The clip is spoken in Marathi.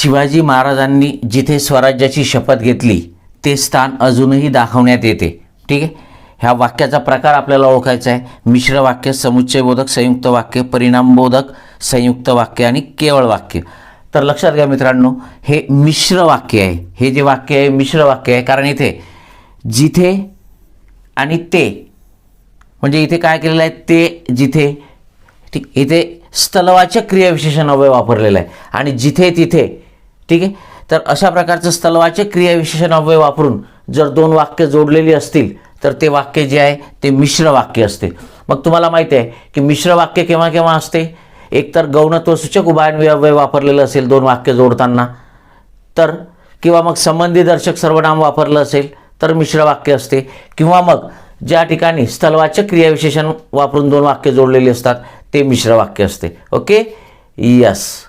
शिवाजी महाराजांनी जिथे स्वराज्याची शपथ घेतली ते स्थान अजूनही दाखवण्यात येते. ठीक आहे. ह्या वाक्याचा प्रकार आपल्याला ओळखायचा आहे. मिश्र वाक्य, समुच्चयबोधक, संयुक्त वाक्य, परिणामबोधक, संयुक्त वाक्य आणि केवळ वाक्य. तर लक्षात घ्या मित्रांनो, हे मिश्र वाक्य आहे. हे जे वाक्य आहे मिश्र वाक्य आहे, कारण इथे जिथे आणि ते, म्हणजे इथे काय केलेलं आहे, ते जिथे. ठीक. इथे स्थलवाचक क्रियाविशेषण अव्यय वापरलेलं आहे आणि जिथे तिथे. ठीक आहे. तर अशा प्रकारचं स्थलवाचक क्रियाविशेषण अव्यय वापरून जर दोन वाक्य जोडलेली असतील तर ते वाक्य जे आहे ते मिश्र वाक्य असते. मग तुम्हाला माहिती आहे की मिश्र वाक्य केव्हा केव्हा असते, एकतर गौणत्वसूचक उभयन्वयी अव्यय वापरलेलं असेल दोन वाक्य जोडताना, तर किंवा मग संबंधी-दर्शक सर्वनाम वापरलं असेल तर मिश्र वाक्य असते, किंवा मग ज्या ठिकाणी स्थलवाचक क्रियाविशेषण वापरून दोन वाक्य जोडलेली असतात ते मिश्र वाक्य असते. ओके. यस.